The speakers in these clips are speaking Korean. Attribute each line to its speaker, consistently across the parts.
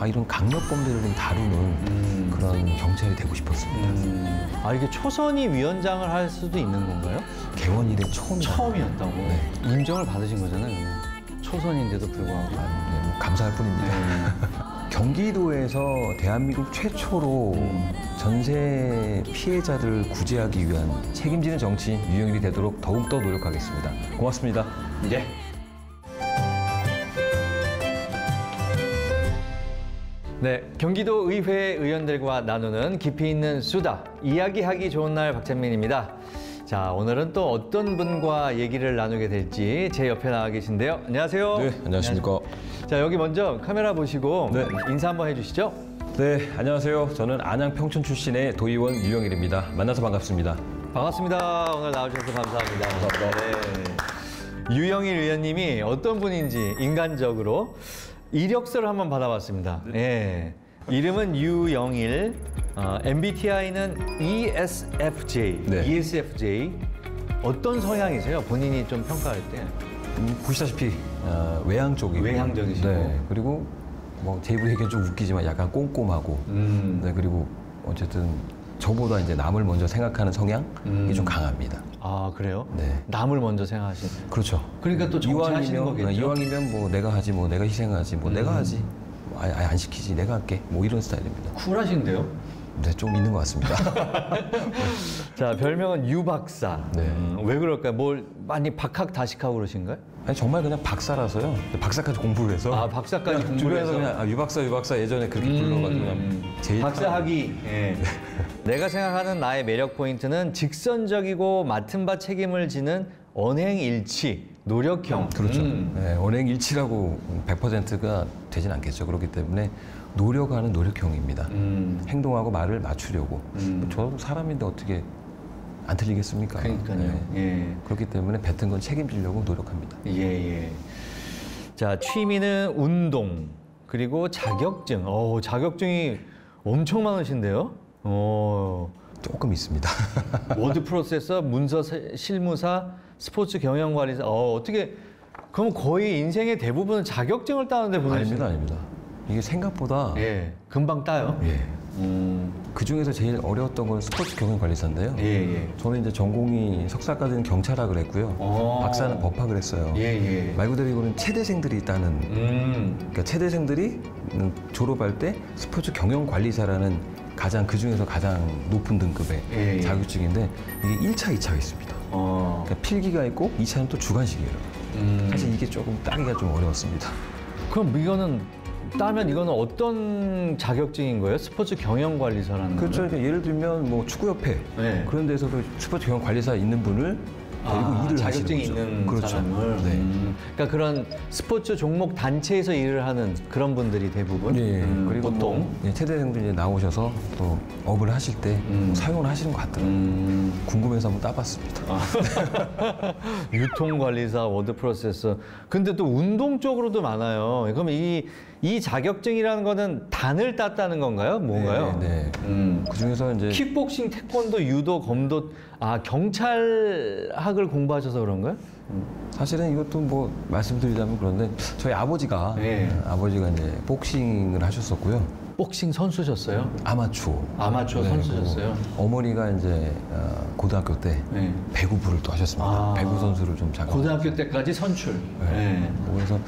Speaker 1: 이런 강력범죄를 좀 다루는 그런 경찰이 되고 싶었습니다.
Speaker 2: 이게 초선이 위원장을 할 수도 있는 건가요?
Speaker 1: 개원 이래
Speaker 2: 처음이었다고?
Speaker 1: 네.
Speaker 2: 인정을 받으신 거잖아요. 초선인데도 불구하고.
Speaker 1: 뭐 감사할 뿐입니다. 경기도에서 대한민국 최초로 전세 피해자들을 구제하기 위한 책임지는 정치인 유영일이 되도록 더욱더 노력하겠습니다. 고맙습니다.
Speaker 2: 네. 네, 경기도 의회 의원들과 나누는 깊이 있는 수다, 이야기하기 좋은 날 박찬민입니다. 자, 오늘은 또 어떤 분과 얘기를 나누게 될지 제 옆에 나와 계신데요. 안녕하세요.
Speaker 1: 네, 안녕하십니까.
Speaker 2: 자, 여기 먼저 카메라 보시고
Speaker 1: 네.
Speaker 2: 인사 한번 해주시죠.
Speaker 1: 네, 안녕하세요. 저는 안양 평촌 출신의 도의원 유영일입니다. 만나서 반갑습니다.
Speaker 2: 반갑습니다. 오늘 나와주셔서 감사합니다. 네. 유영일 의원님이 어떤 분인지 인간적으로 이력서를 한번 받아봤습니다. 예. 이름은 유영일, MBTI는 ESFJ.
Speaker 1: 네.
Speaker 2: ESFJ. 어떤 성향이세요? 본인이 좀 평가할 때.
Speaker 1: 보시다시피 외향 쪽이고,
Speaker 2: 외향적이시고.
Speaker 1: 네, 그리고 뭐 제 입으로 얘기는 좀 웃기지만 약간 꼼꼼하고, 네, 그리고 어쨌든 저보다 이제 남을 먼저 생각하는 성향이 좀 강합니다.
Speaker 2: 아, 그래요?
Speaker 1: 네.
Speaker 2: 남을 먼저 생각하시는.
Speaker 1: 그렇죠.
Speaker 2: 그러니까 또 정치하시는 거겠죠?
Speaker 1: 이왕이면 뭐 내가 하지, 뭐 내가 희생하지, 뭐 내가 하지, 뭐 아예 안 시키지, 내가 할게, 뭐 이런 스타일입니다.
Speaker 2: 쿨하신데요?
Speaker 1: 네, 좀 있는 것 같습니다.
Speaker 2: 자, 별명은 유 박사.
Speaker 1: 네.
Speaker 2: 왜 그럴까요? 뭘 많이 박학다식하고 그러신가요?
Speaker 1: 아니, 정말 그냥 박사라서요. 박사까지 공부를 해서.
Speaker 2: 아, 박사까지
Speaker 1: 그냥
Speaker 2: 공부를
Speaker 1: 주변에서
Speaker 2: 해서.
Speaker 1: 그냥 유 박사 예전에 그렇게 불러가지고 그냥 제일
Speaker 2: 박사학위. 예. 내가 생각하는 나의 매력 포인트는 직선적이고 맡은 바 책임을 지는 언행일치, 노력형.
Speaker 1: 그렇죠. 네, 언행일치라고 100%가 되진 않겠죠. 그렇기 때문에 노력하는 노력형입니다. 행동하고 말을 맞추려고. 저도 사람인데 어떻게 안 틀리겠습니까?
Speaker 2: 그러니까요.
Speaker 1: 네.
Speaker 2: 예.
Speaker 1: 그렇기 때문에 뱉은 건 책임지려고 노력합니다.
Speaker 2: 예. 자, 취미는 운동, 그리고 자격증. 자격증이 엄청 많으신데요?
Speaker 1: 조금 있습니다.
Speaker 2: 워드 프로세서, 문서 실무사, 스포츠 경영관리사. 어떻게, 그럼 거의 인생의 대부분은 자격증을 따는데 보내시는
Speaker 1: 아닙니다. 이게 생각보다
Speaker 2: 예, 금방 따요.
Speaker 1: 예. 그 중에서 제일 어려웠던 건 스포츠 경영관리사인데요.
Speaker 2: 예.
Speaker 1: 저는 이제 전공이 석사까지는 경찰학을 했고요. 박사는 법학을 했어요.
Speaker 2: 예.
Speaker 1: 말 그대로 이거는 체대생들이 따는. 그러니까 체대생들이 졸업할 때 스포츠 경영관리사라는 그 중에서 가장 높은 등급의 자격증인데 이게 1차, 2차가 있습니다. 그러니까 필기가 있고 2차는 또 주관식이에요. 사실 이게 조금 따기가 좀 어려웠습니다.
Speaker 2: 그럼 이거는 따면 이거는 어떤 자격증인 거예요? 스포츠 경영관리사라는
Speaker 1: 그렇죠.
Speaker 2: 거예요?
Speaker 1: 그러니까 예를 들면 뭐 축구협회
Speaker 2: 네.
Speaker 1: 그런 데서도 스포츠 경영관리사 있는 분을 데리고 일을
Speaker 2: 자격증이
Speaker 1: 하시는 거죠.
Speaker 2: 있는
Speaker 1: 그렇죠.
Speaker 2: 사람을.
Speaker 1: 네.
Speaker 2: 그러니까 그런 스포츠 종목 단체에서 일을 하는 그런 분들이 대부분.
Speaker 1: 예. 그리고
Speaker 2: 보통.
Speaker 1: 뭐, 체대생들이 나오셔서 또 업을 하실 때 사용을 하시는 것 같더라고요. 궁금해서 한번 따봤습니다.
Speaker 2: 유통관리사, 워드 프로세서. 근데 또 운동 쪽으로도 많아요. 그럼 이 자격증이라는 거는 단을 땄다는 건가요? 뭔가요?
Speaker 1: 네. 그 중에서 이제
Speaker 2: 킥복싱, 태권도, 유도, 검도. 경찰학을 공부하셔서 그런가요?
Speaker 1: 사실은 이것도 뭐 말씀드리자면 그런데 저희 아버지가 이제 복싱을 하셨었고요.
Speaker 2: 복싱 선수셨어요?
Speaker 1: 아마추어
Speaker 2: 선수셨어요?
Speaker 1: 어머니가 이제 고등학교 때 배구부를 또 하셨습니다. 배구 선수를 좀 잠깐.
Speaker 2: 고등학교 때까지 선출.
Speaker 1: 그래서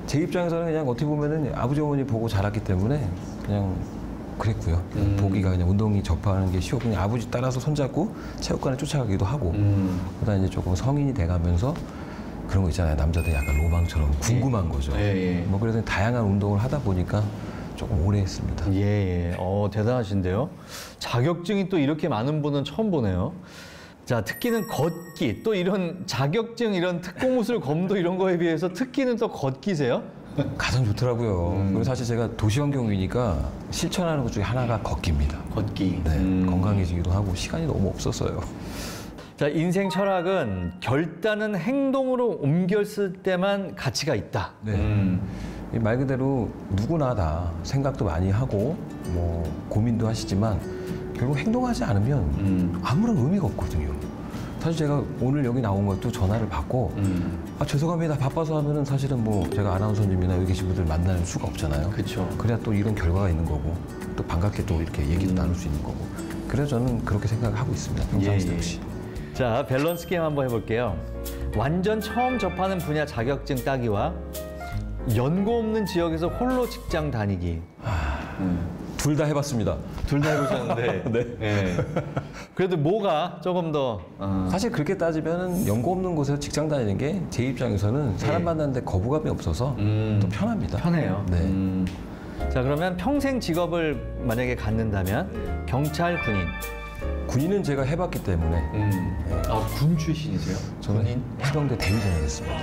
Speaker 1: 제 입장에서는 그냥 어떻게 보면은 아버지 어머니 보고 자랐기 때문에 그냥 그랬고요. 보기가 그냥 운동이 접하는 게 쉬웠고 그냥 아버지 따라서 손잡고 체육관에 쫓아가기도 하고 그러다 이제 조금 성인이 돼가면서 그런 거 있잖아요. 남자들 약간 로망처럼 궁금한 거죠. 뭐 그래서 다양한 운동을 하다 보니까 조금 오래 했습니다.
Speaker 2: 대단하신데요. 자격증이 또 이렇게 많은 분은 처음 보네요. 자, 특기는 걷기. 또 이런 자격증, 이런 특공무술, 검도 이런 거에 비해서 특기는 또 걷기세요?
Speaker 1: 가장 좋더라고요. 그리고 사실 제가 도시환경위니까 실천하는 것 중에 하나가 걷기입니다.
Speaker 2: 걷기.
Speaker 1: 네, 건강해지기도 하고 시간이 너무 없었어요.
Speaker 2: 자, 인생 철학은 결단은 행동으로 옮겼을 때만 가치가 있다.
Speaker 1: 말 그대로 누구나 다 생각도 많이 하고 뭐 고민도 하시지만 결국 행동하지 않으면 아무런 의미가 없거든요. 사실 제가 오늘 여기 나온 것도 전화를 받고 아 죄송합니다 바빠서 하면은 사실은 뭐 제가 아나운서님이나 여기 계신 분들 만날 수가 없잖아요.
Speaker 2: 그렇죠.
Speaker 1: 그래야 또 이런 결과가 있는 거고 또 반갑게 또 이렇게 얘기도 나눌 수 있는 거고 그래서 저는 그렇게 생각을 하고 있습니다. 평상시 역시.
Speaker 2: 자, 밸런스 게임 한번 해볼게요. 완전 처음 접하는 분야 자격증 따기와 연고 없는 지역에서 홀로 직장 다니기.
Speaker 1: 둘 다 해봤습니다.
Speaker 2: 둘 다 해보셨는데. 네. 그래도 뭐가 조금 더
Speaker 1: 사실 그렇게 따지면 연고 없는 곳에서 직장 다니는 게 제 입장에서는 사람 만나는데 거부감이 없어서 더 편합니다.
Speaker 2: 편해요.
Speaker 1: 네.
Speaker 2: 자, 그러면 평생 직업을 만약에 갖는다면 경찰, 군인.
Speaker 1: 군인은 제가 해봤기 때문에
Speaker 2: 아, 군 출신이세요?
Speaker 1: 저는 해병대 대위전을 했습니다.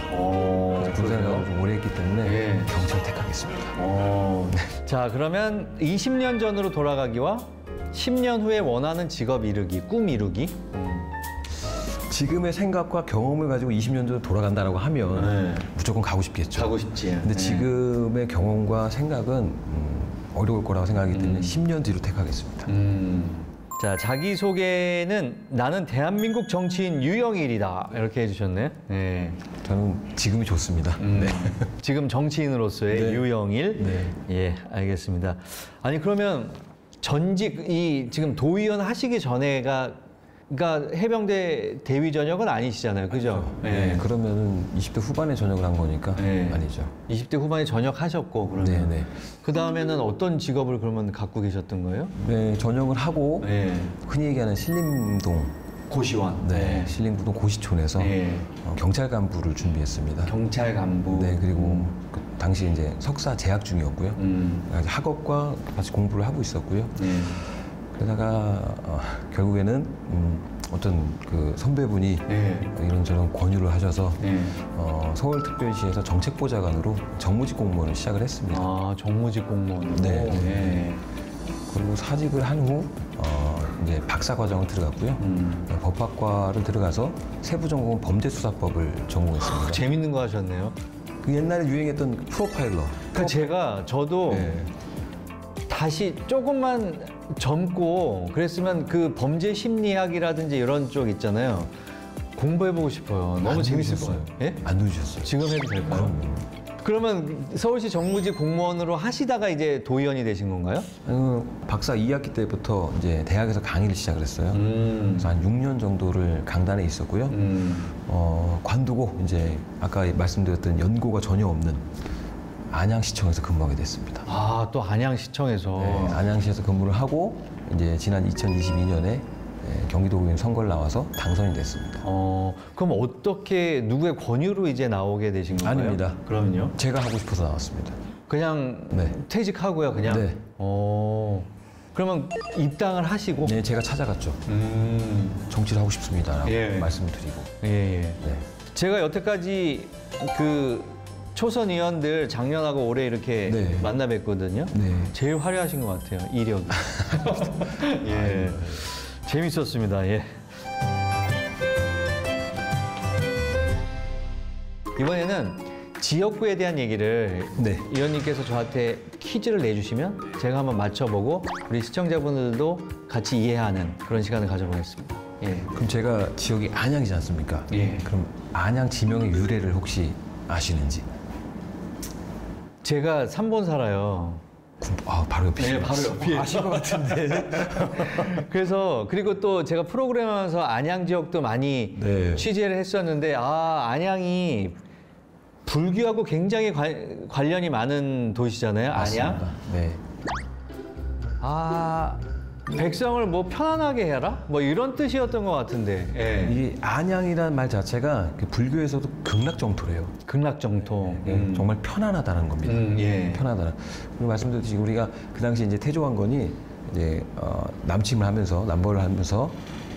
Speaker 1: 군생활을 좀 오래 했기 때문에 경찰 택하겠습니다.
Speaker 2: 자, 그러면 20년 전으로 돌아가기와 10년 후에 원하는 직업 이루기, 꿈 이루기.
Speaker 1: 지금의 생각과 경험을 가지고 20년 전으로 돌아간다고 하면 무조건 가고 싶겠죠.
Speaker 2: 가고 싶지.
Speaker 1: 근데 지금의 경험과 생각은 어려울 거라고 생각하기 때문에 10년 뒤로 택하겠습니다.
Speaker 2: 자, 자기소개는 나는 대한민국 정치인 유영일이다. 이렇게 해주셨네. 네.
Speaker 1: 저는 지금이 좋습니다. 네.
Speaker 2: 지금 정치인으로서의
Speaker 1: 네.
Speaker 2: 유영일.
Speaker 1: 네.
Speaker 2: 예, 알겠습니다. 아니, 그러면 전직, 지금 도의원 하시기 전에가, 그러니까 해병대 대위 전역은 아니시잖아요. 그죠?
Speaker 1: 네. 그러면은 20대 후반에 전역을 한 거니까 아니죠.
Speaker 2: 20대 후반에 전역하셨고, 그러면.
Speaker 1: 네, 네.
Speaker 2: 그 다음에는 어떤 직업을 그러면 갖고 계셨던 거예요?
Speaker 1: 네, 전역을 하고 흔히 얘기하는 신림동
Speaker 2: 고시원.
Speaker 1: 네, 신림동 고시촌에서 경찰 간부를 준비했습니다.
Speaker 2: 경찰 간부.
Speaker 1: 네, 그리고 그 당시 이제 석사 재학 중이었고요. 학업과 같이 공부를 하고 있었고요. 그러다가 결국에는 어떤 그 선배분이 이런저런 권유를 하셔서 서울특별시에서 정책보좌관으로 정무직 공무원을 시작을 했습니다.
Speaker 2: 아, 정무직 공무원.
Speaker 1: 네. 그리고 사직을 한 후 이제 박사 과정을 들어갔고요. 법학과를 들어가서 세부 전공은 범죄수사법을 전공했습니다.
Speaker 2: 재밌는 거 하셨네요.
Speaker 1: 그 옛날에 유행했던 프로파일러.
Speaker 2: 저도 다시 조금만 젊고 그랬으면 그 범죄 심리학이라든지 이런 쪽 있잖아요. 공부해보고 싶어요. 너무 재밌을 거예요. 예?
Speaker 1: 안 누르셨어요.
Speaker 2: 지금 해도 될까요? 그러면 서울시 정무직 공무원으로 하시다가 이제 도의원이 되신 건가요?
Speaker 1: 박사 2학기 때부터 이제 대학에서 강의를 시작을 했어요. 그래서 한 6년 정도를 강단에 있었고요. 관두고 이제 아까 말씀드렸던 연고가 전혀 없는 안양시청에서 근무하게 됐습니다.
Speaker 2: 아, 또 안양시청에서.
Speaker 1: 네, 안양시에서 근무를 하고 이제 지난 2022년에 경기도의원 선거를 나와서 당선이 됐습니다.
Speaker 2: 그럼 어떻게 누구의 권유로 이제 나오게 되신 건가요?
Speaker 1: 아닙니다.
Speaker 2: 그러면요?
Speaker 1: 제가 하고 싶어서 나왔습니다.
Speaker 2: 그냥
Speaker 1: 네.
Speaker 2: 퇴직하고요, 그냥?
Speaker 1: 네.
Speaker 2: 그러면 입당을 하시고?
Speaker 1: 네, 제가 찾아갔죠. 정치를 하고 싶습니다라고 말씀을 드리고.
Speaker 2: 네. 제가 여태까지 그 초선 의원들 작년하고 올해 이렇게 만나 뵀거든요. 제일 화려하신 것 같아요, 이력이. 재밌었습니다. 이번에는 지역구에 대한 얘기를 의원님께서 저한테 퀴즈를 내주시면 제가 한번 맞춰보고 우리 시청자분들도 같이 이해하는 그런 시간을 가져보겠습니다.
Speaker 1: 그럼 제가 지역이 안양이지 않습니까? 그럼 안양 지명의 유래를 혹시 아시는지?
Speaker 2: 제가 3번 살아요.
Speaker 1: 바로 옆이시죠?
Speaker 2: 네, 바로 옆이에요.
Speaker 1: 아실 것 같은데.
Speaker 2: 그래서 그리고 또 제가 프로그램 하면서 안양 지역도 많이 취재를 했었는데 안양이 불교하고 굉장히 관련이 많은 도시잖아요.
Speaker 1: 맞습니다.
Speaker 2: 안양.
Speaker 1: 네.
Speaker 2: 백성을 뭐 편안하게 해라? 뭐 이런 뜻이었던 것 같은데.
Speaker 1: 이 안양이라는 말 자체가 불교에서도 극락정토래요.
Speaker 2: 극락정토.
Speaker 1: 정말 편안하다는 겁니다. 편하다는. 그리고 말씀드렸듯이 우리가 그 당시 이제 태조왕건이 이제 남침을 하면서 남벌을 하면서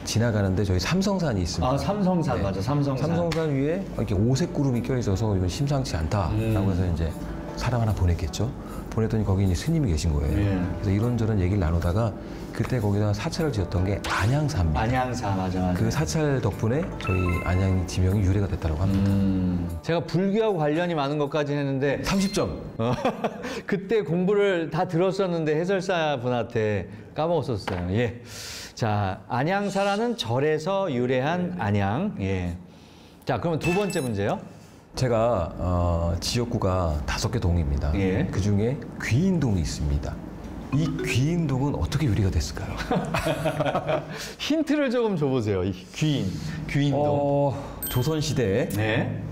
Speaker 1: 지나가는데 저희 삼성산이 있습니다.
Speaker 2: 삼성산 맞아.
Speaker 1: 삼성산 위에 이렇게 오색 구름이 껴 있어서 이건 심상치 않다라고 해서 이제 사람 하나 보냈겠죠. 보냈더니 거기 이제 스님이 계신 거예요.
Speaker 2: 예.
Speaker 1: 그래서 이런저런 얘기를 나누다가 그때 거기다 사찰을 지었던 게 안양사입니다.
Speaker 2: 안양사 맞아.
Speaker 1: 그 사찰 덕분에 저희 안양 지명이 유래가 됐다고 합니다.
Speaker 2: 제가 불교하고 관련이 많은 것까지 했는데
Speaker 1: 30점.
Speaker 2: 그때 공부를 다 들었었는데 해설사 분한테 까먹었었어요. 예. 자, 안양사라는 절에서 유래한 안양. 예. 자, 그러면 두 번째 문제요.
Speaker 1: 제가 지역구가 5개 동입니다.
Speaker 2: 예.
Speaker 1: 그 중에 귀인동이 있습니다. 이 귀인동은 어떻게 유래가 됐을까요?
Speaker 2: 힌트를 조금 줘보세요. 이 귀인동.
Speaker 1: 조선시대에
Speaker 2: 네.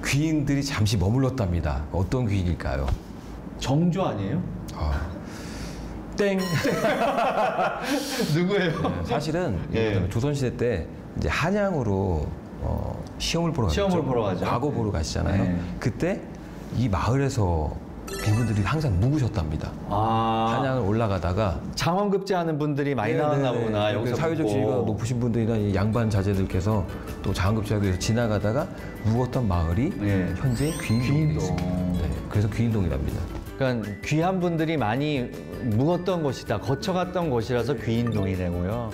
Speaker 1: 귀인들이 잠시 머물렀답니다. 어떤 귀인일까요?
Speaker 2: 정조 아니에요?
Speaker 1: 땡!
Speaker 2: 누구예요?
Speaker 1: 네, 사실은
Speaker 2: 예.
Speaker 1: 조선시대 때 이제 한양으로 시험을 보러 가죠.
Speaker 2: 시험을 보러 가죠.
Speaker 1: 과거 보러 가시잖아요.
Speaker 2: 네.
Speaker 1: 그때 이 마을에서 빈분들이 항상 묵으셨답니다. 한양을 올라가다가
Speaker 2: 장원급제하는 분들이 많이 나왔나 보구나. 여기서
Speaker 1: 사회적
Speaker 2: 묵고.
Speaker 1: 지위가 높으신 분들이나 이 양반 자제들께서 또 장원급제하기 위해서 지나가다가 묵었던 마을이
Speaker 2: 예.
Speaker 1: 현재 귀인동이 있습니다. 네, 그래서 귀인동이랍니다.
Speaker 2: 그러니까 귀한 분들이 많이 묵었던 곳이다. 거쳐갔던 곳이라서 귀인동이라고요.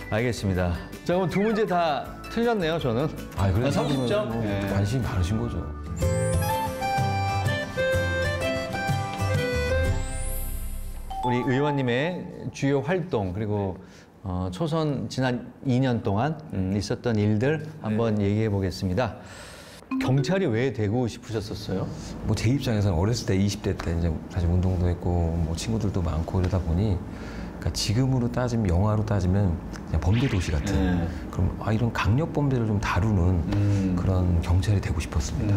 Speaker 2: 알겠습니다. 자, 그럼 두 문제 다 틀렸네요, 저는.
Speaker 1: 그래서
Speaker 2: 30점?
Speaker 1: 뭐
Speaker 2: 예.
Speaker 1: 관심이 많으신 거죠.
Speaker 2: 우리 의원님의 주요 활동 그리고 초선 지난 2년 동안 있었던 일들 한번 얘기해 보겠습니다. 경찰이 왜 되고 싶으셨었어요?
Speaker 1: 뭐 제 입장에서는 어렸을 때 20대 때 이제 사실 운동도 했고 뭐 친구들도 많고 이러다 보니 그러니까 지금으로 따지면 영화로 따지면 그냥 범죄 도시 같은 그럼 이런 강력 범죄를 좀 다루는 그런 경찰이 되고 싶었습니다.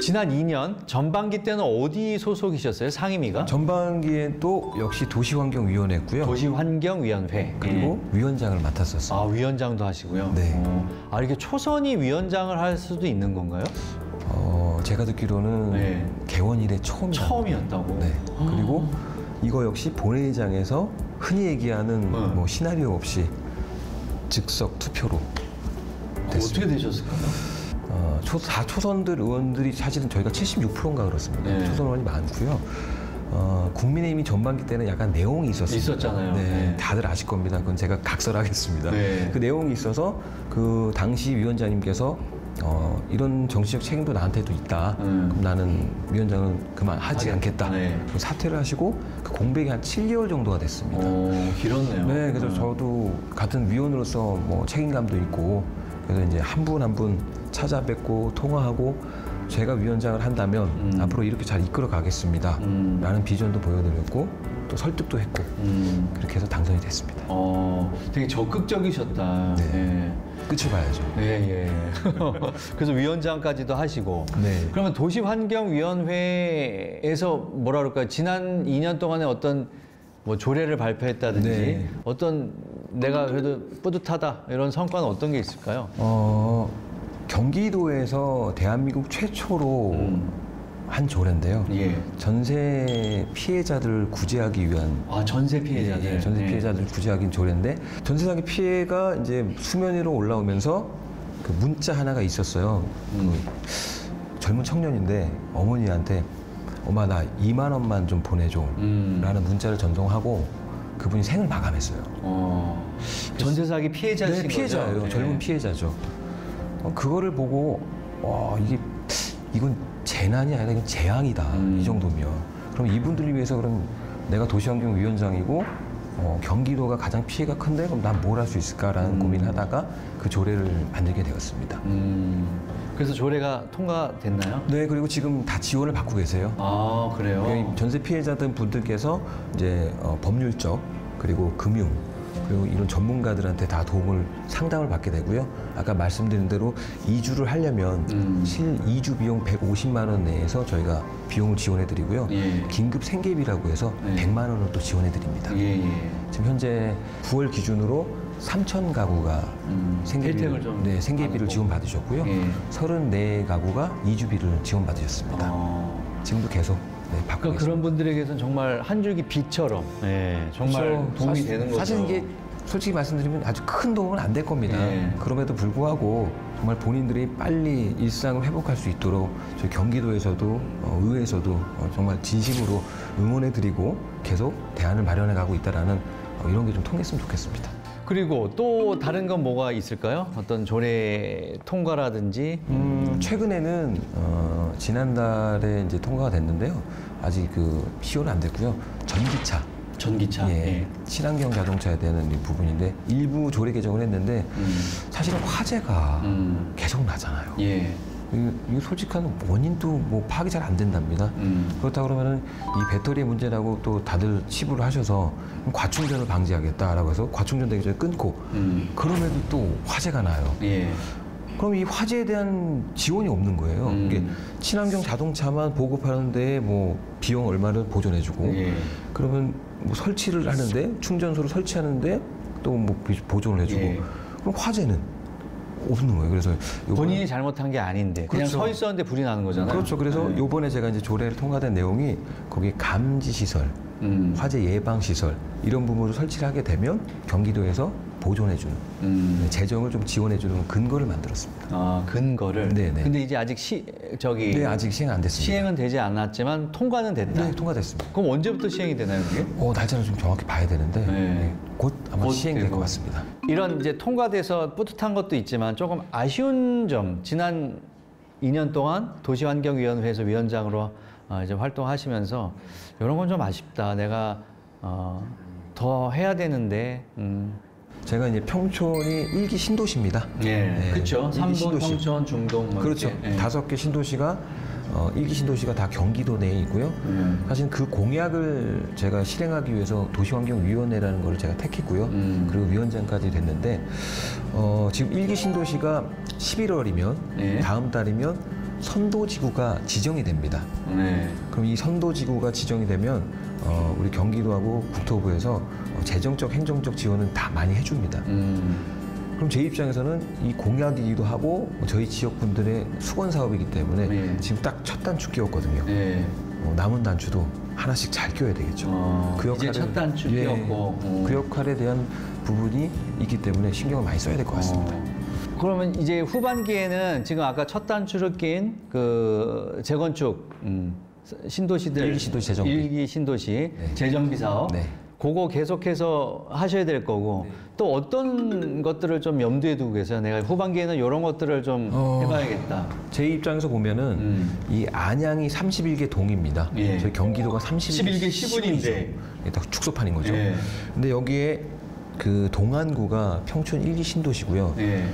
Speaker 2: 지난 2년 전반기 때는 어디 소속이셨어요? 상임위가?
Speaker 1: 전반기에도 역시 도시환경위원회고요.
Speaker 2: 도시환경위원회.
Speaker 1: 그리고 위원장을 맡았었어요.
Speaker 2: 위원장도 하시고요.
Speaker 1: 네.
Speaker 2: 이렇게 초선이 위원장을 할 수도 있는 건가요?
Speaker 1: 제가 듣기로는
Speaker 2: 네.
Speaker 1: 개원 이래 처음이었다고. 네. 그리고 이거 역시 본회의장에서 흔히 얘기하는 뭐 시나리오 없이 즉석 투표로 됐습니다.
Speaker 2: 어떻게 되셨을까요?
Speaker 1: 초선들 의원들이 사실은 저희가 76%인가 그렇습니다.
Speaker 2: 네.
Speaker 1: 초선 의원이 많고요. 국민의힘이 전반기 때는 약간 내용이 있었습니다.
Speaker 2: 있었잖아요.
Speaker 1: 네,
Speaker 2: 네.
Speaker 1: 다들 아실 겁니다. 그건 제가 각설하겠습니다.
Speaker 2: 네.
Speaker 1: 그 내용이 있어서 그 당시 위원장님께서 이런 정치적 책임도 나한테도 있다. 그럼 나는 위원장은 그만하지 않겠다.
Speaker 2: 네.
Speaker 1: 그럼 사퇴를 하시고 그 공백이 한 7개월 정도가 됐습니다.
Speaker 2: 길었네요.
Speaker 1: 네, 그래서 저도 같은 위원으로서 뭐 책임감도 있고 그래서 이제 한 분 한 분 찾아뵙고 통화하고 제가 위원장을 한다면 앞으로 이렇게 잘 이끌어 가겠습니다. 라는 비전도 보여드렸고 또 설득도 했고 그렇게 해서 당선이 됐습니다.
Speaker 2: 되게 적극적이셨다.
Speaker 1: 네. 끝을 봐야죠.
Speaker 2: 예. 그래서 위원장까지도 하시고.
Speaker 1: 네.
Speaker 2: 그러면 도시환경위원회에서 뭐라 그럴까요? 지난 2년 동안에 어떤 뭐 조례를 발표했다든지
Speaker 1: 네.
Speaker 2: 어떤 내가 그래도 뿌듯하다 이런 성과는 어떤 게 있을까요?
Speaker 1: 경기도에서 대한민국 최초로 한 조례인데요.
Speaker 2: 예.
Speaker 1: 전세 피해자들을 구제하기 위한
Speaker 2: 전세 피해자들.
Speaker 1: 예, 전세 피해자들을 구제하기 위한 조례인데 전세 사기 피해가 이제 수면 위로 올라오면서 그 문자 하나가 있었어요. 그 젊은 청년인데 어머니한테 엄마 나 2만 원만 좀 보내줘 라는 문자를 전송하고 그분이 생을 마감했어요.
Speaker 2: 전세 사기 피해자신
Speaker 1: 네, 피해자예요.
Speaker 2: 거죠?
Speaker 1: 젊은 피해자죠. 그거를 보고 이건 재난이 아니라 이건 재앙이다. 이 정도면. 그럼 이분들을 위해서 그럼 내가 도시환경위원장이고 경기도가 가장 피해가 큰데 그럼 난 뭘 할 수 있을까라는 고민을 하다가 그 조례를 만들게 되었습니다.
Speaker 2: 그래서 조례가 통과됐나요?
Speaker 1: 네, 그리고 지금 다 지원을 받고 계세요.
Speaker 2: 그래요?
Speaker 1: 전세 피해자들 분들께서 이제 법률적 그리고 금융 그리고 이런 전문가들한테 다 도움을 상담을 받게 되고요. 아까 말씀드린 대로 이주를 하려면 실 이주 비용 150만 원 내에서 저희가 비용을 지원해 드리고요. 긴급 생계비라고 해서 100만 원을 또 지원해 드립니다. 지금 현재 9월 기준으로 3천 가구가
Speaker 2: 혜택을 좀
Speaker 1: 생계비를 지원받으셨고요. 34가구가 이주비를 지원받으셨습니다. 지금도 계속 받고 있습니다.
Speaker 2: 그런 분들에게서는 정말 한 줄기 빛처럼 정말 도움이 되는 거죠.
Speaker 1: 사실 이게 솔직히 말씀드리면 아주 큰 도움은 안 될 겁니다. 그럼에도 불구하고 정말 본인들이 빨리 일상을 회복할 수 있도록 저희 경기도에서도 의회에서도 정말 진심으로 응원해드리고 계속 대안을 마련해가고 있다라는 이런 게 좀 통했으면 좋겠습니다.
Speaker 2: 그리고 또 다른 건 뭐가 있을까요? 어떤 조례 통과라든지.
Speaker 1: 최근에는 지난달에 이제 통과가 됐는데요. 아직 시효는 안 됐고요. 전기차. 예, 친환경 자동차에 대한 이 부분인데 일부 조례 개정을 했는데 사실은 화재가 계속 나잖아요.
Speaker 2: 예.
Speaker 1: 이 솔직한 원인도 뭐 파악이 잘 안 된답니다. 그렇다 그러면은 이 배터리의 문제라고 또 다들 치부를 하셔서 과충전을 방지하겠다라고 해서 과충전 되기 전에 끊고 그럼에도 또 화재가 나요.
Speaker 2: 예.
Speaker 1: 그럼 이 화재에 대한 지원이 없는 거예요. 이게 친환경 자동차만 보급하는데 뭐 비용 얼마를 보존해주고
Speaker 2: 예.
Speaker 1: 그러면 뭐 설치를 하는데 충전소를 설치하는데 또 뭐 보존을 해주고
Speaker 2: 예.
Speaker 1: 그럼 화재는 없는 거예요. 그래서
Speaker 2: 본인이 잘못한 게 아닌데 그냥
Speaker 1: 그렇죠.
Speaker 2: 서 있었는데 불이 나는 거잖아요.
Speaker 1: 그렇죠. 그래서
Speaker 2: 네.
Speaker 1: 요번에 제가 이제 조례를 통과된 내용이 거기 감지 시설, 화재 예방 시설 이런 부분을 설치를 하게 되면 경기도에서 보존해주는 재정을 좀 지원해주는 근거를 만들었습니다.
Speaker 2: 아, 근거를.
Speaker 1: 네네.
Speaker 2: 근데 이제 아직
Speaker 1: 네, 아직 시행 안 됐습니다.
Speaker 2: 시행은 되지 않았지만 통과는 됐다.
Speaker 1: 네, 통과됐습니다.
Speaker 2: 그럼 언제부터 시행이 되나요, 그게?
Speaker 1: 날짜를 좀 정확히 봐야 되는데
Speaker 2: 네.
Speaker 1: 곧 아마
Speaker 2: 곧
Speaker 1: 시행될
Speaker 2: 되고.
Speaker 1: 것 같습니다.
Speaker 2: 이런 이제 통과돼서 뿌듯한 것도 있지만 조금 아쉬운 점, 지난 2년 동안 도시환경위원회에서 위원장으로 이제 활동하시면서 이런 건 좀 아쉽다. 내가 더 해야 되는데.
Speaker 1: 제가 이제 평촌이 1기 신도시입니다.
Speaker 2: 예,
Speaker 1: 네,
Speaker 2: 그렇죠.
Speaker 1: 1기
Speaker 2: 삼본,
Speaker 1: 신도시.
Speaker 2: 평촌, 중동. 뭐
Speaker 1: 그렇죠.
Speaker 2: 이렇게. 예.
Speaker 1: 5개 신도시가 1기 신도시가 다 경기도 내에 있고요. 사실 그 공약을 제가 실행하기 위해서 도시환경위원회라는 걸 제가 택했고요. 그리고 위원장까지 됐는데 지금 1기 신도시가 11월이면
Speaker 2: 예.
Speaker 1: 다음 달이면 선도지구가 지정이 됩니다.
Speaker 2: 네.
Speaker 1: 그럼 이 선도지구가 지정이 되면 우리 경기도하고 국토부에서 재정적, 행정적 지원은 다 많이 해줍니다. 그럼 제 입장에서는 이 공약이기도 하고 저희 지역 분들의 수건 사업이기 때문에
Speaker 2: 네.
Speaker 1: 지금 딱 첫 단추 끼웠거든요.
Speaker 2: 네.
Speaker 1: 남은 단추도 하나씩 잘 껴야 되겠죠.
Speaker 2: 이제 첫 단추 끼웠고.
Speaker 1: 그 역할에 대한 부분이 있기 때문에 신경을 많이 써야 될 것 같습니다.
Speaker 2: 그러면 이제 후반기에는 지금 아까 첫 단추를 낀 그 재건축 신도시들
Speaker 1: 일기 신도시 재정비.
Speaker 2: 일기 신도시 재정비 사업
Speaker 1: 네.
Speaker 2: 그거 계속해서 하셔야 될 거고 또 어떤 것들을 좀 염두에 두고 계세요? 내가 후반기에는 이런 것들을 좀 해봐야겠다.
Speaker 1: 제 입장에서 보면은 이 안양이 31개 동입니다.
Speaker 2: 예.
Speaker 1: 저희 경기도가
Speaker 2: 11개 시군인데.
Speaker 1: 이게 딱 축소판인 거죠.
Speaker 2: 예.
Speaker 1: 근데 여기에 그 동안구가 평촌 1기 신도시고요.
Speaker 2: 예.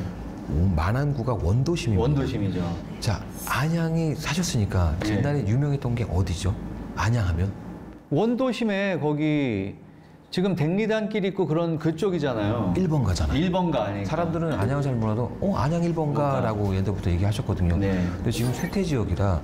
Speaker 1: 만안구가 원도심입니다.
Speaker 2: 원도심이죠.
Speaker 1: 자, 안양이 사셨으니까
Speaker 2: 예.
Speaker 1: 옛날에 유명했던 게 어디죠? 안양하면?
Speaker 2: 원도심에 거기 지금 댕리단길 있고 그런 그쪽이잖아요.
Speaker 1: 1번 가잖아요.
Speaker 2: 1번가 아니까.
Speaker 1: 사람들은 안양을 잘 몰라도 안양 1번가라고 옛날부터 얘기하셨거든요.
Speaker 2: 네.
Speaker 1: 근데 지금 쇠퇴 지역이라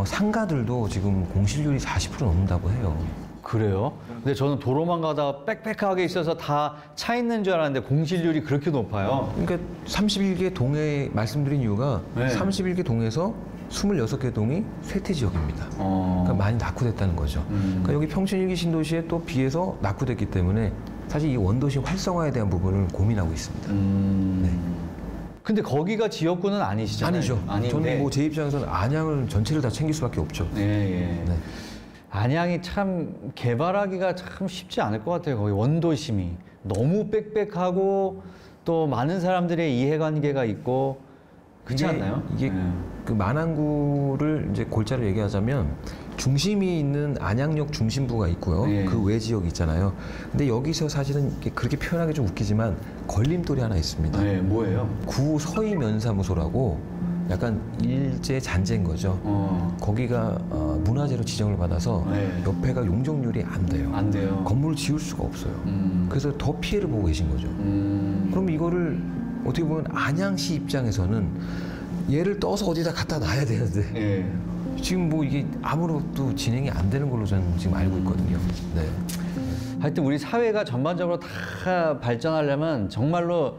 Speaker 1: 상가들도 지금 공실률이 40% 넘는다고 해요.
Speaker 2: 그래요? 근데 저는 도로만 가다가 빽빽하게 있어서 다 차 있는 줄 알았는데 공실률이 그렇게 높아요.
Speaker 1: 그러니까 31개 동에 말씀드린 이유가
Speaker 2: 네.
Speaker 1: 31개 동에서 26개 동이 쇠퇴 지역입니다. 그러니까 많이 낙후됐다는 거죠. 그러니까 여기 평촌 1기 신도시에 또 비해서 낙후됐기 때문에 사실 이 원도시 활성화에 대한 부분을 고민하고 있습니다. 네.
Speaker 2: 근데 거기가 지역구는 아니시잖아요.
Speaker 1: 아니죠.
Speaker 2: 아닌데.
Speaker 1: 저는 뭐 제 입장에서는 안양을 전체를 다 챙길 수밖에 없죠.
Speaker 2: 예, 예.
Speaker 1: 네.
Speaker 2: 안양이 참 개발하기가 참 쉽지 않을 것 같아요. 거기 원도심이 너무 빽빽하고 또 많은 사람들의 이해관계가 있고 그렇지 않나요?
Speaker 1: 이게
Speaker 2: 네.
Speaker 1: 그 만안구를 이제 골자로 얘기하자면 중심이 있는 안양역 중심부가 있고요.
Speaker 2: 네.
Speaker 1: 그 외 지역 있잖아요. 근데 여기서 사실은 이게 그렇게 표현하기 좀 웃기지만 걸림돌이 하나 있습니다.
Speaker 2: 네, 뭐예요?
Speaker 1: 구서희면사무소라고 약간 일제 잔재인 거죠. 거기가 문화재로 지정을 받아서
Speaker 2: 네.
Speaker 1: 옆에가 용적률이 안 돼요.
Speaker 2: 안 돼요.
Speaker 1: 건물을 지을 수가 없어요. 그래서 더 피해를 보고 계신 거죠. 그럼 이거를 어떻게 보면 안양시 입장에서는 얘를 떠서 어디다 갖다 놔야 되는데
Speaker 2: 예.
Speaker 1: 지금 뭐 이게 아무것도 진행이 안 되는 걸로 저는 지금 알고 있거든요. 네.
Speaker 2: 하여튼 우리 사회가 전반적으로 다 발전하려면 정말로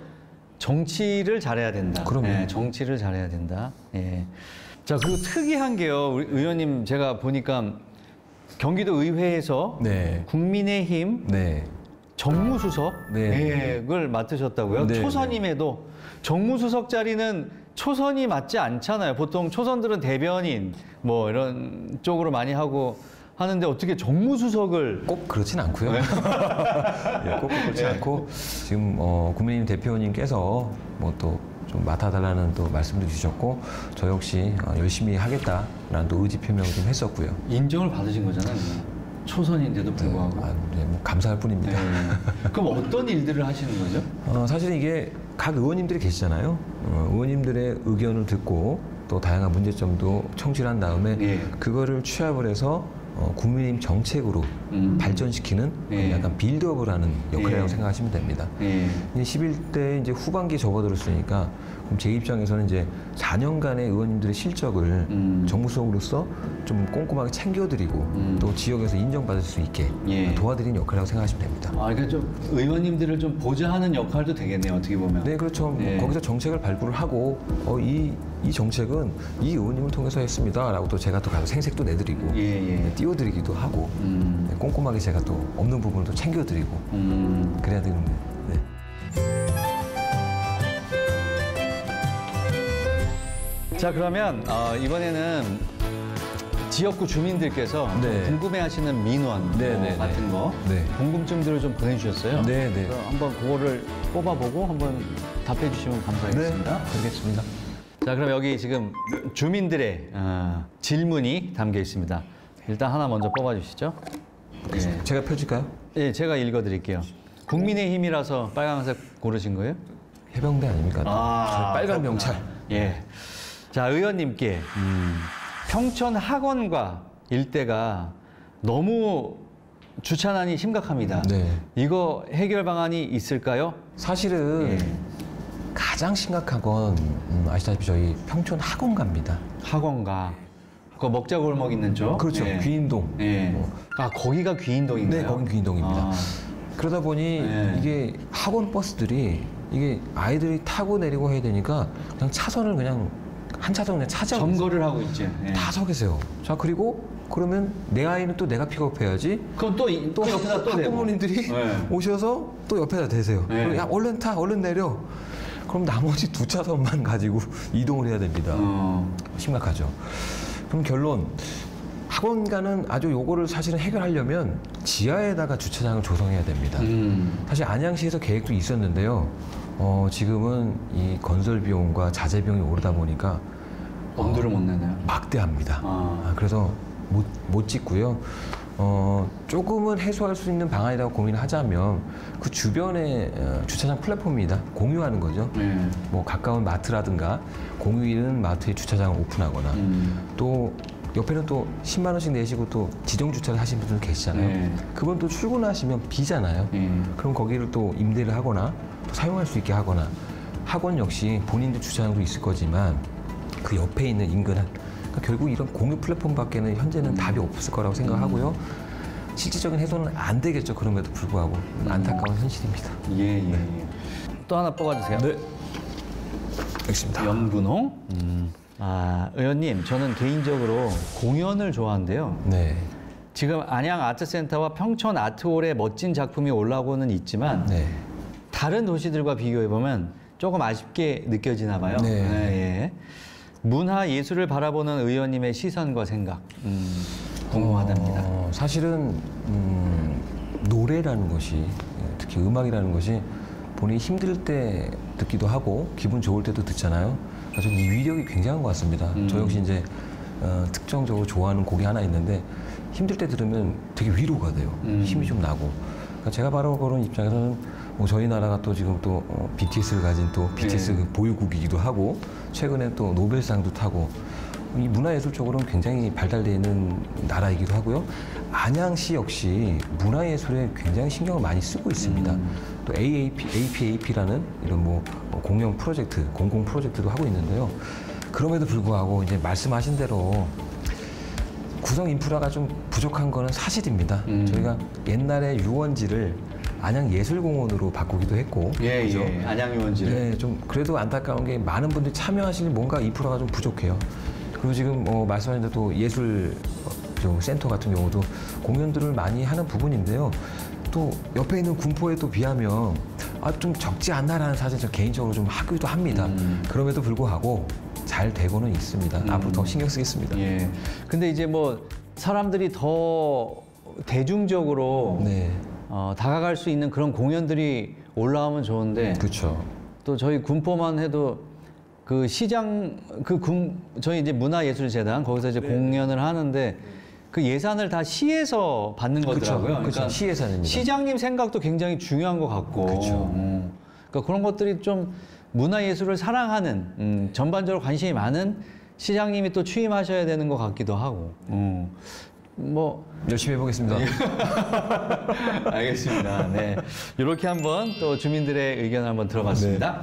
Speaker 2: 정치를 잘해야 된다.
Speaker 1: 그럼요.
Speaker 2: 예, 정치를 잘해야 된다. 예. 자, 그리고 특이한 게요. 우리 의원님 제가 보니까 경기도 의회에서
Speaker 1: 네.
Speaker 2: 국민의힘
Speaker 1: 네.
Speaker 2: 정무수석을
Speaker 1: 네.
Speaker 2: 맡으셨다고요?
Speaker 1: 네.
Speaker 2: 초선임에도 정무수석 자리는 초선이 맞지 않잖아요. 보통 초선들은 대변인 뭐 이런 쪽으로 많이 하고 하는데 어떻게 정무수석을
Speaker 1: 꼭 그렇진 않고요.
Speaker 2: 네.
Speaker 1: 예, 꼭 그렇지 않고 지금 국민의힘 대표님께서 뭐 또 좀 맡아달라는 또 말씀도 주셨고 저 역시 열심히 하겠다라는 또 의지 표명을 좀 했었고요.
Speaker 2: 인정을 받으신 거잖아요. 초선인데도 불구하고.
Speaker 1: 네, 뭐 감사할 뿐입니다.
Speaker 2: 네. 그럼 어떤 일들을 하시는 거죠?
Speaker 1: 사실은 이게 각 의원님들이 계시잖아요. 의원님들의 의견을 듣고 또 다양한 문제점도 청취를 한 다음에
Speaker 2: 예.
Speaker 1: 그거를 취합을 해서 국민의힘 정책으로 발전시키는 약간 빌드업을 하는 역할이라고
Speaker 2: 예.
Speaker 1: 생각하시면 됩니다.
Speaker 2: 예.
Speaker 1: 이제 11대 이제 후반기에 접어들었으니까 그럼 제 입장에서는 이제 4년간의 의원님들의 실적을 정무수석으로서 좀 꼼꼼하게 챙겨드리고 또 지역에서 인정받을 수 있게
Speaker 2: 예.
Speaker 1: 도와드리는 역할이라고 생각하시면 됩니다.
Speaker 2: 아, 그러니까 좀 의원님들을 좀 보좌하는 역할도 되겠네요. 어떻게 보면.
Speaker 1: 네, 그렇죠.
Speaker 2: 예.
Speaker 1: 거기서 정책을 발표를 하고 이 정책은 이 의원님을 통해서 했습니다라고 또 제가 또 가서 생색도 내드리고
Speaker 2: 예.
Speaker 1: 띄워드리기도 하고 네, 꼼꼼하게 제가 또 없는 부분을 또 챙겨드리고 그래야 되는데. 네.
Speaker 2: 자, 그러면 이번에는 지역구 주민들께서
Speaker 1: 네.
Speaker 2: 좀 궁금해하시는 민원
Speaker 1: 네.
Speaker 2: 같은 거
Speaker 1: 네.
Speaker 2: 궁금증들을 좀 보내주셨어요.
Speaker 1: 네.
Speaker 2: 그래서 한번 그거를 뽑아보고 한번 답해 주시면 감사하겠습니다.
Speaker 1: 그러겠습니다.
Speaker 2: 자, 그럼 여기 지금 주민들의 질문이 담겨 있습니다. 일단 하나 먼저 뽑아주시죠. 네.
Speaker 1: 제가 펼칠까요?
Speaker 2: 예, 제가 읽어드릴게요. 국민의힘이라서 빨간색 고르신 거예요?
Speaker 1: 해병대 아닙니까? 저 빨간 명찰.
Speaker 2: 예. 자, 의원님께 평촌 학원과 일대가 너무 주차난이 심각합니다.
Speaker 1: 네.
Speaker 2: 이거 해결 방안이 있을까요?
Speaker 1: 사실은
Speaker 2: 예.
Speaker 1: 가장 심각한 건 아시다시피 저희 평촌 학원가입니다.
Speaker 2: 학원가. 그 먹자골목 있는 쪽.
Speaker 1: 그렇죠.
Speaker 2: 예.
Speaker 1: 귀인동.
Speaker 2: 예.
Speaker 1: 뭐.
Speaker 2: 아, 거기가 귀인동인가요?
Speaker 1: 네, 거긴 귀인동입니다.
Speaker 2: 아.
Speaker 1: 그러다 보니
Speaker 2: 네.
Speaker 1: 이게 학원 버스들이 이게 아이들이 타고 내리고 해야 되니까 그냥 차선을 그냥 한 차선 그냥 차지하고
Speaker 2: 점거를 하고 있죠. 예.
Speaker 1: 다 서 계세요. 자, 그리고 그러면 내 아이는 또 내가 픽업해야지.
Speaker 2: 그럼 또 그 옆에다 또 대고.
Speaker 1: 학부모님들이
Speaker 2: 네.
Speaker 1: 오셔서 또 옆에다 대세요.
Speaker 2: 네.
Speaker 1: 그리고 야, 얼른 타, 얼른 내려. 그럼 나머지 두 차선만 가지고 이동을 해야 됩니다. 심각하죠. 그럼 결론, 학원가는 아주 요거를 사실은 해결하려면 지하에다가 주차장을 조성해야 됩니다. 사실 안양시에서 계획도 있었는데요. 지금은 이 건설 비용과 자재 비용이 오르다 보니까
Speaker 2: 엄두를 못 내나요?
Speaker 1: 막대합니다.
Speaker 2: 아.
Speaker 1: 그래서 못 짓고요. 조금은 해소할 수 있는 방안이라고 고민을 하자면 그 주변에 주차장 플랫폼입니다. 공유하는 거죠.
Speaker 2: 네.
Speaker 1: 뭐 가까운 마트라든가 공유 있는 마트에 주차장을 오픈하거나 또 옆에는 또 10만 원씩 내시고 또 지정 주차를 하시는 분들 계시잖아요.
Speaker 2: 네.
Speaker 1: 그건 또 출근하시면 비잖아요. 그럼 거기를 또 임대를 하거나 또 사용할 수 있게 하거나 학원 역시 본인들 주차장도 있을 거지만 그 옆에 있는 인근한 그러니까 결국 이런 공유 플랫폼밖에는 현재는 답이 없을 거라고 생각하고요. 실질적인 해소는 안 되겠죠. 그럼에도 불구하고 안타까운 현실입니다.
Speaker 2: 예. 또 하나 뽑아주세요.
Speaker 1: 네, 알겠습니다.
Speaker 2: 연분홍. 아, 의원님, 저는 개인적으로 공연을 좋아하는데요.
Speaker 1: 네,
Speaker 2: 지금 안양 아트센터와 평촌 아트홀에 멋진 작품이 올라오고는 있지만
Speaker 1: 네.
Speaker 2: 다른 도시들과 비교해보면 조금 아쉽게 느껴지나 봐요.
Speaker 1: 네.
Speaker 2: 예. 문화 예술을 바라보는 의원님의 시선과 생각 궁금하답니다.
Speaker 1: 사실은 노래라는 것이 특히 음악이라는 것이 본인이 힘들 때 듣기도 하고 기분 좋을 때도 듣잖아요. 그래서 이 위력이 굉장한 것 같습니다. 저 역시 이제 특정적으로 좋아하는 곡이 하나 있는데 힘들 때 들으면 되게 위로가 돼요. 힘이 좀 나고. 그러니까 제가 바라보는 입장에서는 뭐 저희 나라가 또 지금 또 BTS를 가진 또 BTS
Speaker 2: 네.
Speaker 1: 보유국이기도 하고 최근에 또 노벨상도 타고 이 문화예술적으로는 굉장히 발달되어 있는 나라이기도 하고요. 안양시 역시 문화예술에 굉장히 신경을 많이 쓰고 있습니다. 또 APAP라는 이런 뭐 공연 프로젝트, 공공 프로젝트도 하고 있는데요. 그럼에도 불구하고 이제 말씀하신 대로 구성 인프라가 좀 부족한 거는 사실입니다. 저희가 옛날에 유원지를 안양예술공원으로 바꾸기도 했고, 그죠?
Speaker 2: 안양유원지를.
Speaker 1: 네, 좀 그래도 안타까운 게 많은 분들이 참여하시는 뭔가 인프라가 좀 부족해요. 그리고 지금 말씀하신 대로 또 예술 센터 같은 경우도 공연들을 많이 하는 부분인데요. 또 또 옆에 있는 군포에 또 비하면 좀 적지 않나라는 사실 저 개인적으로 좀 하기도 합니다. 그럼에도 불구하고 잘 되고는 있습니다. 앞으로 더 신경 쓰겠습니다.
Speaker 2: 예. 근데 이제 뭐 사람들이 더 대중적으로
Speaker 1: 네,
Speaker 2: 다가갈 수 있는 그런 공연들이 올라오면 좋은데
Speaker 1: 그렇죠.
Speaker 2: 또 저희 군포만 해도 그 시장 저희 이제 문화예술재단 거기서 이제 공연을 하는데 그 예산을 다 시에서 받는 거더라고요.
Speaker 1: 그렇죠. 시 예산입니다.
Speaker 2: 시장님 생각도 굉장히 중요한 것 같고.
Speaker 1: 그렇죠.
Speaker 2: 그러니까 그런 것들이 좀 문화예술을 사랑하는 전반적으로 관심이 많은 시장님이 또 취임하셔야 되는 것 같기도 하고. 뭐
Speaker 1: 열심히 해보겠습니다.
Speaker 2: 알겠습니다. 네, 이렇게 한번 또 주민들의 의견을 한번 들어봤습니다.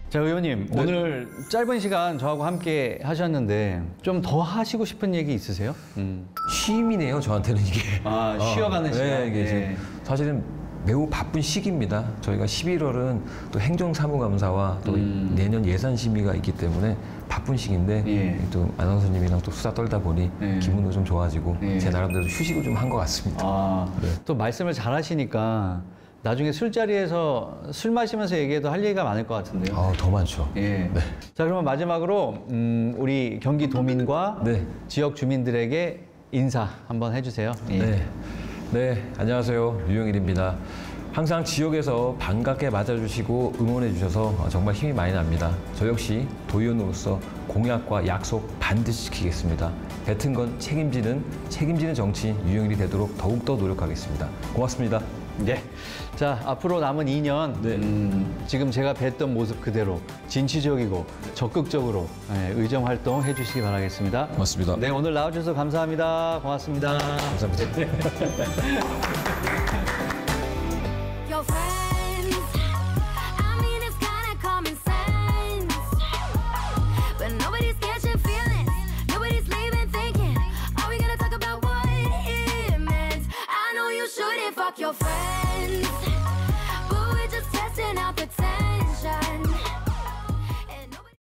Speaker 2: 자, 의원님,
Speaker 1: 네.
Speaker 2: 오늘 짧은 시간 저하고 함께 하셨는데 좀 더 하시고 싶은 얘기 있으세요?
Speaker 1: 쉼이네요, 저한테는 이게.
Speaker 2: 쉬어가는 시간.
Speaker 1: 네, 이게 지금 사실은 매우 바쁜 시기입니다. 저희가 11월은 또 행정사무감사와 또 내년 예산 심의가 있기 때문에 바쁜 시기인데
Speaker 2: 예.
Speaker 1: 또 아나운서님이랑 또 수다 떨다 보니
Speaker 2: 예.
Speaker 1: 기분도 좀 좋아지고
Speaker 2: 예.
Speaker 1: 제 나름대로 휴식을 좀 한 것 같습니다. 네.
Speaker 2: 또 말씀을 잘 하시니까 나중에 술자리에서 술 마시면서 얘기해도 할 얘기가 많을 것 같은데요.
Speaker 1: 더 많죠.
Speaker 2: 예. 자, 그러면 마지막으로 우리 경기도민과
Speaker 1: 네.
Speaker 2: 지역 주민들에게 인사 한번 해주세요. 예.
Speaker 1: 네. 네, 안녕하세요. 유영일입니다. 항상 지역에서 반갑게 맞아주시고 응원해 주셔서 정말 힘이 많이 납니다. 저 역시 도의원으로서 공약과 약속 반드시 지키겠습니다. 뱉은 건 책임지는 정치 유영일이 되도록 더욱더 노력하겠습니다. 고맙습니다.
Speaker 2: 네. 자, 앞으로 남은 2년 지금 제가 뵀던 모습 그대로 진취적이고 적극적으로 의정 활동 해주시기 바라겠습니다.
Speaker 1: 고맙습니다.
Speaker 2: 네, 오늘 나와주셔서 감사합니다. 고맙습니다.
Speaker 1: 감사합니다.